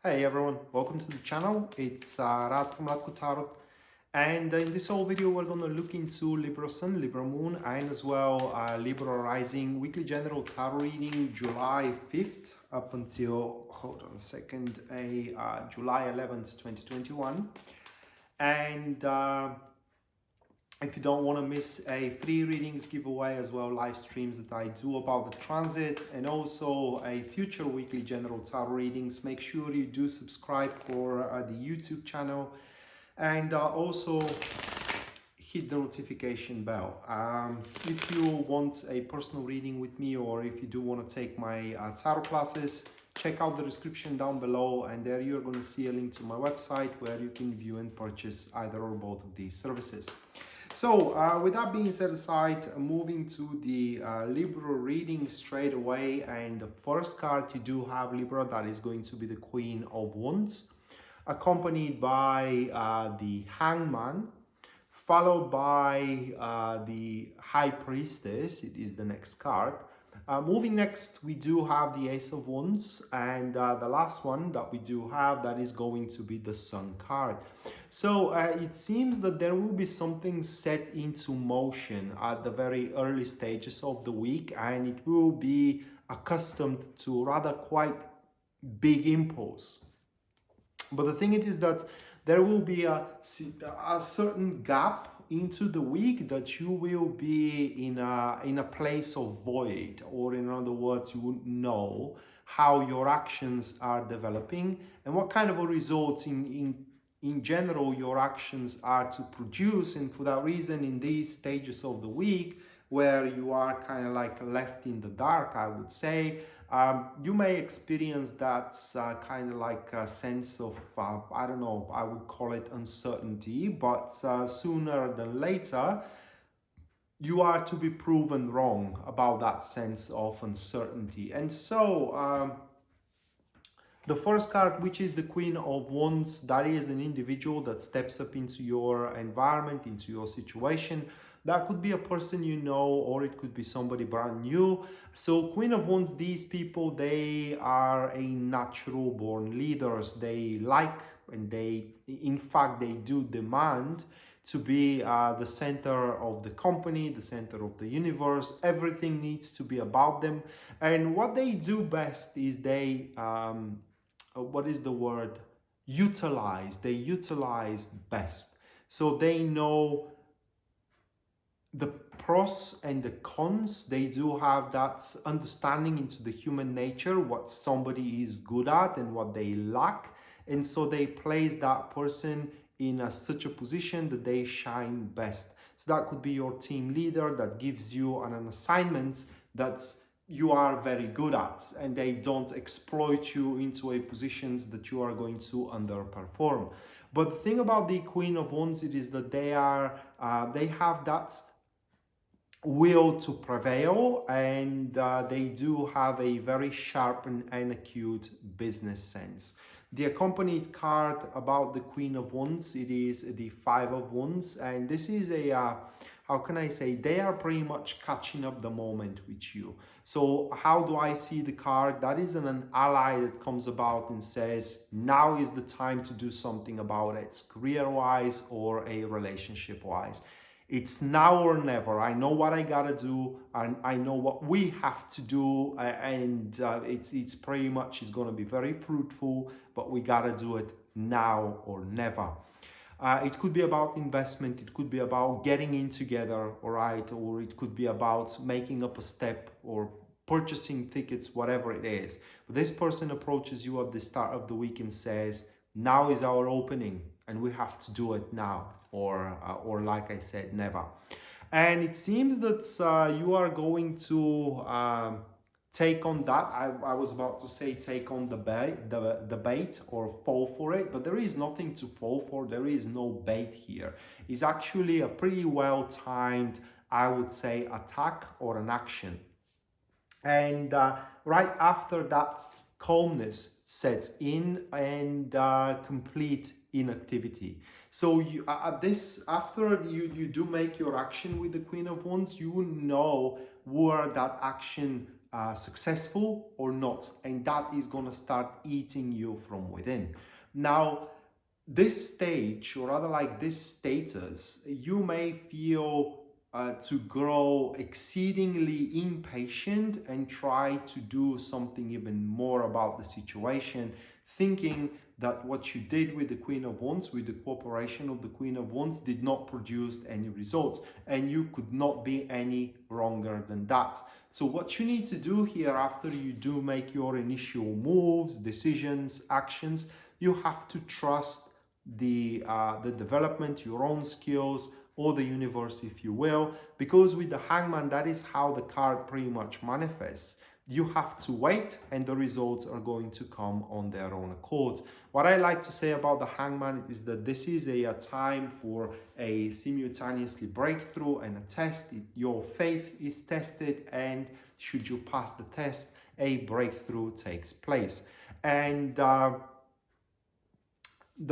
Hey everyone, welcome to the channel. It's Rad from Radko, and in this whole video we're going to look into Libra Sun, Libra Moon, and as well Libra Rising weekly general tarot reading July 5th up until, hold on a second, July 11th 2021. And if you don't want to miss a free readings giveaway as well, live streams that I do about the transits and also a future weekly general tarot readings, make sure you do subscribe for the YouTube channel and also hit the notification bell. If you want a personal reading with me, or if you do want to take my tarot classes, check out the description down below, and there you're going to see a link to my website where you can view and purchase either or both of these services. So with that being set aside, moving to the Libra reading straight away, and the first card you do have, Libra, that is going to be the Queen of Wands, accompanied by the Hangman, followed by the High Priestess. It is the next card. Moving next, we do have the Ace of Wands, and the last one that we do have, that is going to be the Sun card. So it seems that there will be something set into motion at the very early stages of the week, and it will be accustomed to rather quite big impulse. But the thing is that there will be a certain gap into the week that you will be in a place of void, or in other words, you wouldn't know how your actions are developing and what kind of a results in general your actions are to produce. And for that reason, in these stages of the week where you are kind of like left in the dark, I would say, you may experience that kind of like a sense of, I don't know, I would call it uncertainty, but sooner than later, you are to be proven wrong about that sense of uncertainty. And so, the first card, which is the Queen of Wands, that is an individual that steps up into your environment, into your situation. That could be a person you know, or it could be somebody brand new. So Queen of Wands, these people, they are a natural born leaders. They like, and they, in fact, they do demand to be the center of the company, the center of the universe. Everything needs to be about them. And what they do best is they, what is the word? Utilize. They utilize best. So they know the pros and the cons. They do have that understanding into the human nature, what somebody is good at and what they lack. And so they place that person in such a position that they shine best. So that could be your team leader that gives you an assignment that's you are very good at, and they don't exploit you into a positions that you are going to underperform. But the thing about the Queen of Wands, it is that they have that will to prevail, and they do have a very sharp and acute business sense. The accompanied card about the Queen of Wands, it is the Five of Wands, and this is a how can I say, they are pretty much catching up the moment with you. So how do I see the card? That is an ally that comes about and says, now is the time to do something about it, career-wise or a relationship-wise. It's now or never. I know what I gotta do, and I know what we have to do, and it's pretty much, it's gonna be very fruitful, but we gotta do it now or never. It could be about investment, it could be about getting in together, all right, or it could be about making up a step or purchasing tickets, whatever it is. But this person approaches you at the start of the week and says, now is our opening and we have to do it now, or like I said, never. And it seems that you are going to take on that. I was about to say take on the bait or fall for it, but there is nothing to fall for. There is no bait here. It's actually a pretty well timed, I would say, attack or an action. And right after that, calmness sets in, and complete inactivity. So you, after you do make your action with the Queen of Wands, you know where that action successful or not, and that is going to start eating you from within. Now, this stage, or rather like this status, you may feel to grow exceedingly impatient and try to do something even more about the situation, thinking that what you did with the Queen of Wands, with the cooperation of the Queen of Wands, did not produce any results, and you could not be any wronger than that. So what you need to do here, after you do make your initial moves, decisions, actions, you have to trust the development, your own skills, or the universe, if you will, because with the Hangman, that is how the card pretty much manifests. You have to wait, and the results are going to come on their own accord. What I like to say about the Hangman is that this is a time for a simultaneously breakthrough and a test. Your faith is tested, and should you pass the test, a breakthrough takes place. And the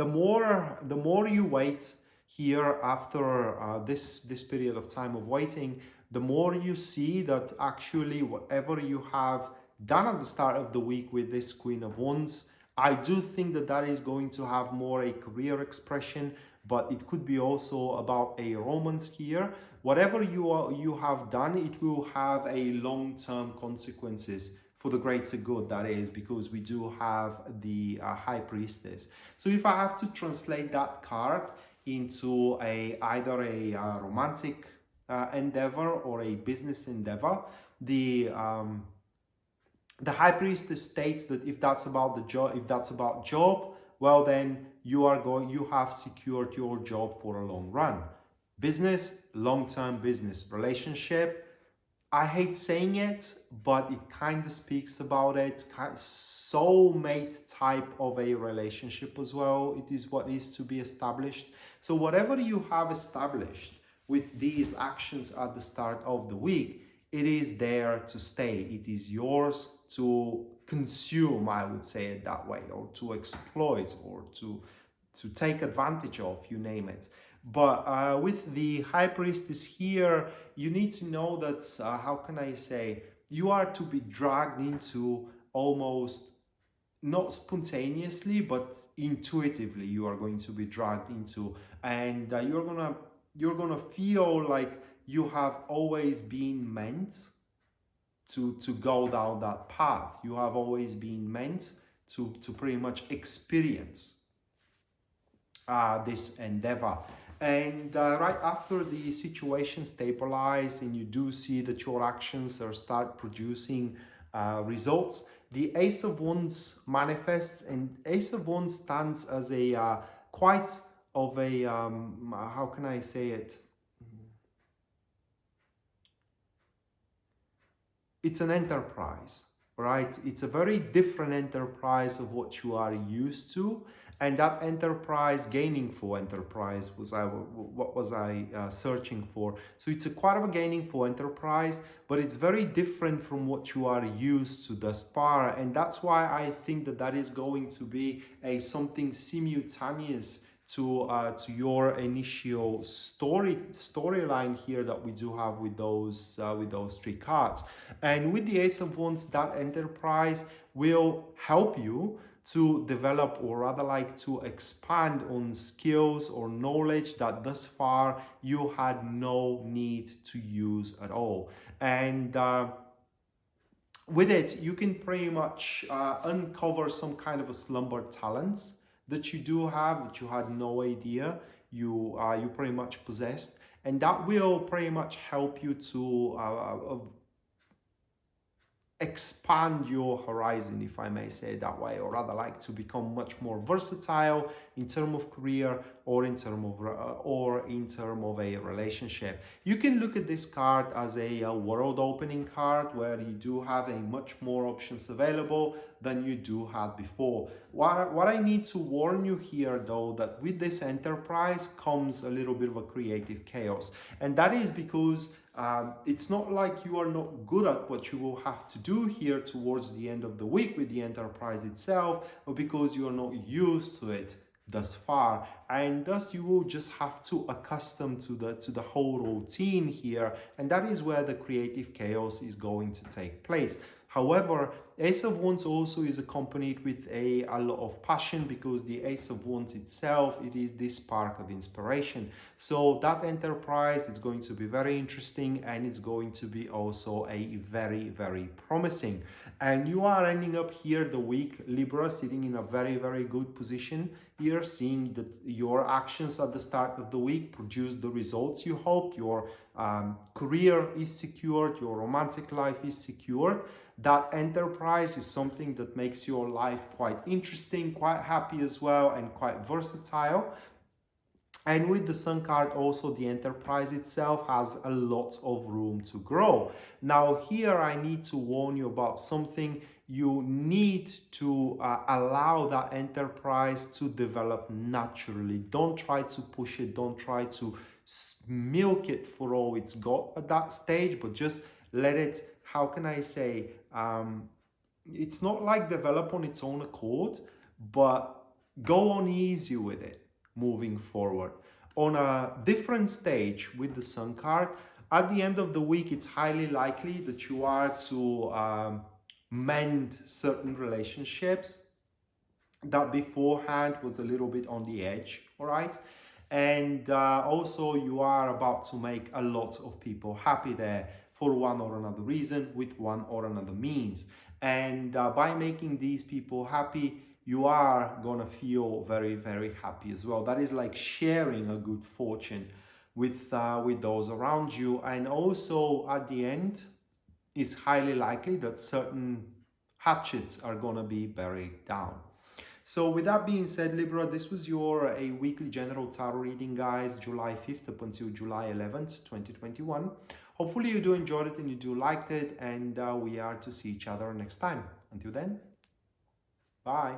more you wait here after this period of time of waiting, the more you see that actually whatever you have done at the start of the week with this Queen of Wands, I do think that that is going to have more a career expression, but it could be also about a romance here. Whatever you have done, it will have a long-term consequences for the greater good, that is, because we do have the High Priestess. So if I have to translate that card into either a romantic endeavor or a business endeavor, the High Priestess states that if that's about the job, if that's about job, well then you have secured your job for a long run. Business, long-term business. Relationship, I hate saying it, but it kind of speaks about it. Soulmate type of a relationship as well. It is what is to be established. So whatever you have established with these actions at the start of the week, it is there to stay. It is yours to consume, I would say it that way, or to exploit, or to take advantage of, you name it. But with the High Priestess here, you need to know that, how can I say, you are to be dragged into almost, not spontaneously, but intuitively, you are going to be dragged into, and you're gonna feel like you have always been meant to go down that path. You have always been meant to pretty much experience this endeavor. And right after the situation stabilizes and you do see that your actions start producing results, the Ace of Wands manifests, and Ace of Wands stands as a quite of a, how can I say it? It's an enterprise, right? It's a very different enterprise of what you are used to. And that enterprise, gainingful enterprise, what was I searching for? So it's quite of a gainingful enterprise, but it's very different from what you are used to thus far. And that's why I think that that is going to be something simultaneous to your initial storyline here that we do have with those three cards. And with the Ace of Wands, that enterprise will help you to develop, or rather like to expand on skills or knowledge that thus far you had no need to use at all. And with it, you can pretty much uncover some kind of a slumber talents that you do have, that you had no idea you pretty much possessed, and that will pretty much help you to expand your horizon, if I may say it that way, or rather like to become much more versatile in terms of career, or in terms of a relationship. You can look at this card as a world opening card, where you do have a much more options available than you do have before. What I need to warn you here, though, that with this enterprise comes a little bit of a creative chaos, and that is because it's not like you are not good at what you will have to do here towards the end of the week with the enterprise itself, or because you are not used to it thus far, and thus you will just have to accustom to the whole routine here, and that is where the creative chaos is going to take place. However, Ace of Wands also is accompanied with a lot of passion, because the Ace of Wands itself, it is this spark of inspiration. So that enterprise is going to be very interesting, and it's going to be also a very, very promising. And you are ending up here the week, Libra, sitting in a very, very good position here, seeing that your actions at the start of the week produce the results you hoped. Your career is secured, your romantic life is secured. That enterprise is something that makes your life quite interesting, quite happy as well, and quite versatile. And with the Sun card also, the enterprise itself has a lot of room to grow. Now here I need to warn you about something. You need to allow that enterprise to develop naturally. Don't try to push it. Don't try to milk it for all it's got at that stage, but just let it, how can I say, it's not like develop on its own accord, but go on easy with it moving forward. On a different stage with the Sun card, at the end of the week, it's highly likely that you are to mend certain relationships that beforehand was a little bit on the edge, all right? And also you are about to make a lot of people happy there for one or another reason, with one or another means. And by making these people happy, you are gonna feel very, very happy as well. That is like sharing a good fortune with those around you. And also at the end, it's highly likely that certain hatchets are gonna be buried down. So with that being said, Libra, this was your a weekly general tarot reading, guys, July 5th up until July 11th, 2021. Hopefully you do enjoy it and you do liked it, and we are to see each other next time. Until then, bye.